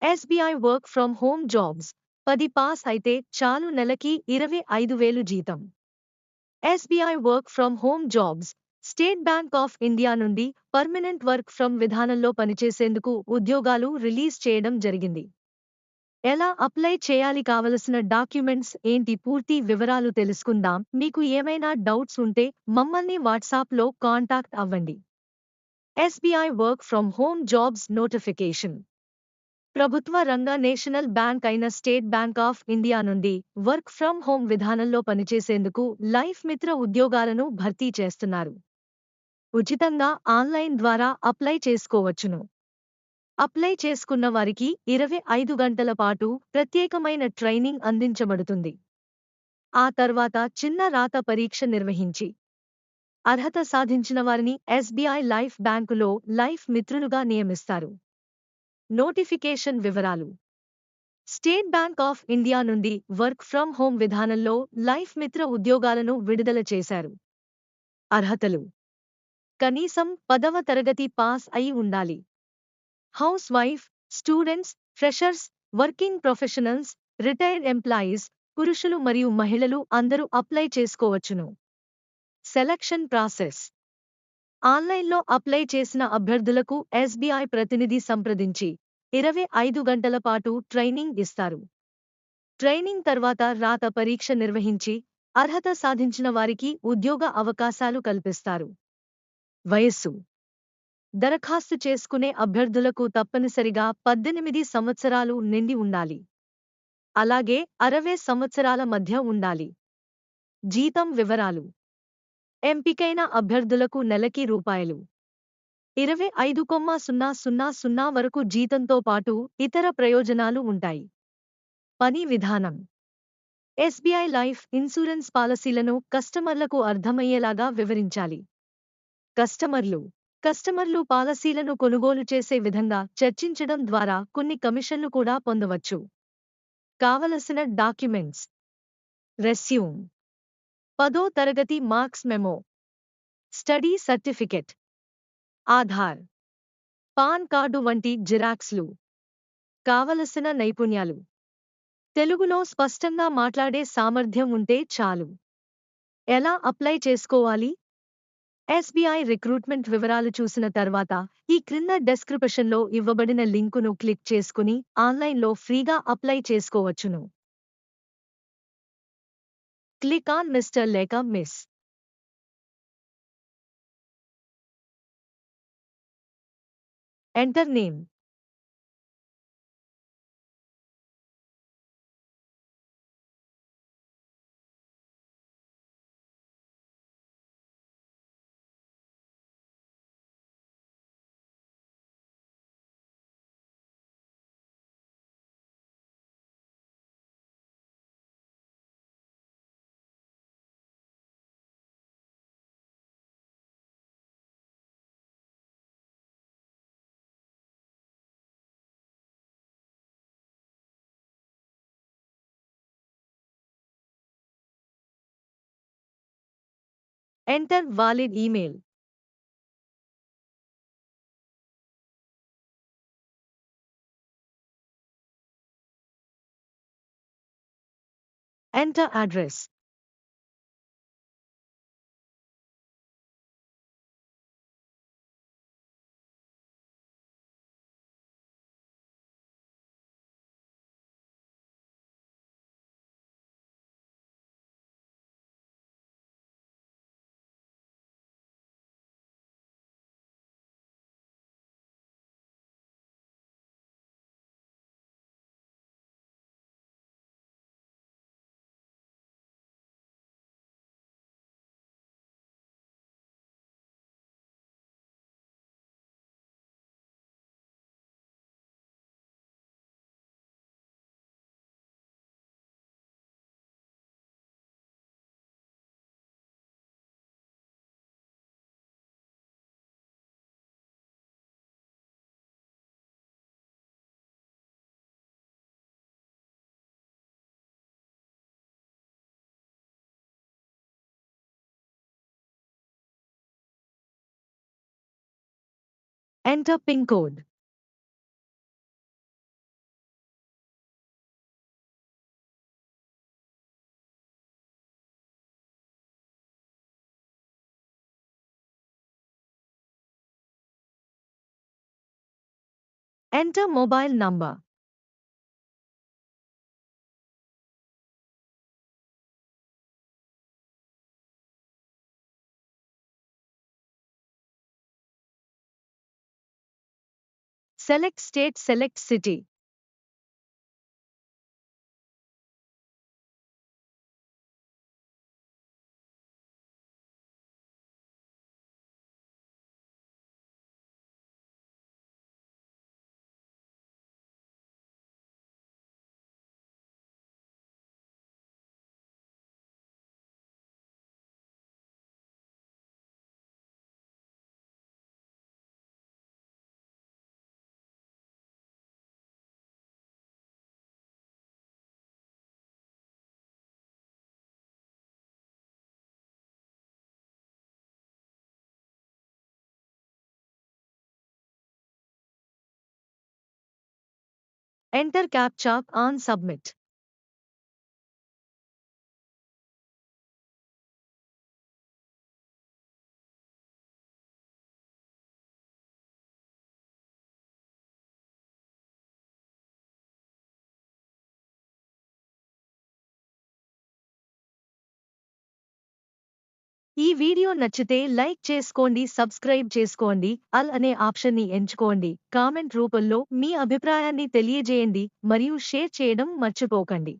SBI work from home jobs 10 pass అయితే చాలు నెలకి 25,000 జీతం. SBI work from home jobs state bank of India నుండి పర్మనెంట్ వర్క్ ఫ్రమ్ విధానంలో పనిచేసేందుకు ఉద్యోగాలు రిలీజ్ చేయడం జరిగింది. ఎలా అప్లై చేయాలి, కావలసిన డాక్యుమెంట్స్ ఏంటి, పూర్తి వివరాలు తెలుసుకుందాం. మీకు ఏమైనా డౌట్స్ ఉంటే మమ్మల్ని వాట్సాప్లో కాంటాక్ట్ అవ్వండి. SBI work from home jobs notification. ప్రభుత్వ రంగ నేషనల్ బ్యాంక్ అయిన స్టేట్ బ్యాంక్ ఆఫ్ ఇండియా నుండి వర్క్ ఫ్రమ్ హోమ్ విధానంలో పనిచేసేందుకు లైఫ్ మిత్ర ఉద్యోగాలను భర్తీ చేస్తున్నారు. ఉచితంగా ఆన్లైన్ ద్వారా అప్లై చేసుకోవచ్చును. అప్లై చేసుకున్న వారికి 25 గంటల పాటు ప్రత్యేకమైన ట్రైనింగ్ అందించబడుతుంది. ఆ తర్వాత చిన్న రాత పరీక్ష నిర్వహించి అర్హత సాధించిన వారిని ఎస్బీఐ లైఫ్ బ్యాంకులో లైఫ్ మిత్రులుగా నియమిస్తారు. నోటిఫికేషన్ వివరాలు. స్టేట్ బ్యాంక్ ఆఫ్ ఇండియా నుండి వర్క్ ఫ్రమ్ హోమ్ విధానంలో లైఫ్ మిత్ర ఉద్యోగాలను విడుదల చేశారు. అర్హతలు: కనీసం 10వ తరగతి పాస్ అయి ఉండాలి. House wife, students, freshers, working professionals, retired employees, పురుషులు మరియు మహిళలు అందరూ అప్లై చేసుకోవచ్చును. Selection process. ఆన్లైన్లో అప్లై చేసిన అభ్యర్థులకు ఎస్బీఐ ప్రతినిధి సంప్రదించి 25 గంటల పాటు ట్రైనింగ్ ఇస్తారు. ట్రైనింగ్ తర్వాత రాత పరీక్ష నిర్వహించి అర్హత సాధించిన వారికి ఉద్యోగ అవకాశాలు కల్పిస్తారు. వయస్సు. దరఖాస్తు చేసుకునే అభ్యర్థులకు తప్పనిసరిగా 18 సంవత్సరాలు నిండి ఉండాలి. అలాగే 60 సంవత్సరాల మధ్య ఉండాలి. జీతం వివరాలు. ఎంపికైన అభ్యర్థులకు నెలకి రూపాయలు 25,000 వరకు జీతంతో పాటు ఇతర ప్రయోజనాలు ఉంటాయి. పని విధానం. ఎస్బీఐ లైఫ్ ఇన్సూరెన్స్ పాలసీలను కస్టమర్లకు అర్థమయ్యేలాగా వివరించాలి. కస్టమర్లు పాలసీలను కొనుగోలు చేసే విధంగా చర్చించడం ద్వారా కొన్ని కమిషన్లు కూడా పొందవచ్చు. కావలసిన డాక్యుమెంట్స్: రెస్యూమ్, 10వ తరగతి marks memo, study certificate, Aadhaar, pan card వంటి జిరాక్స్లు. కావలసిన నైపుణ్యాలు: తెలుగులో స్పష్టంగా మాట్లాడే సామర్థ్యం ఉంటే చాలు. ఎలా అప్లై చేసుకోవాలి? ఎస్బీఐ రిక్రూట్మెంట్ వివరాలు చూసిన తర్వాత ఈ క్రింద డెస్క్రిప్షన్లో ఇవ్వబడిన లింకును క్లిక్ చేసుకుని ఆన్లైన్లో ఫ్రీగా అప్లై చేసుకోవచ్చును. క్లిక్ ఆన్ మిస్టర్ లేక miss. Enter name. Enter valid email. Enter address. Enter PIN code. Enter mobile number. Select state, select city. Enter CAPTCHA and submit. ఈ వీడియో నచ్చితే లైక్ చేసుకోండి, సబ్స్క్రైబ్ చేసుకోండి, ఆల్ అనే ఆప్షన్ని ఎంచుకోండి, కామెంట్ రూపంలో మీ అభిప్రాయాన్ని తెలియజేయండి మరియు షేర్ చేయడం మర్చిపోకండి.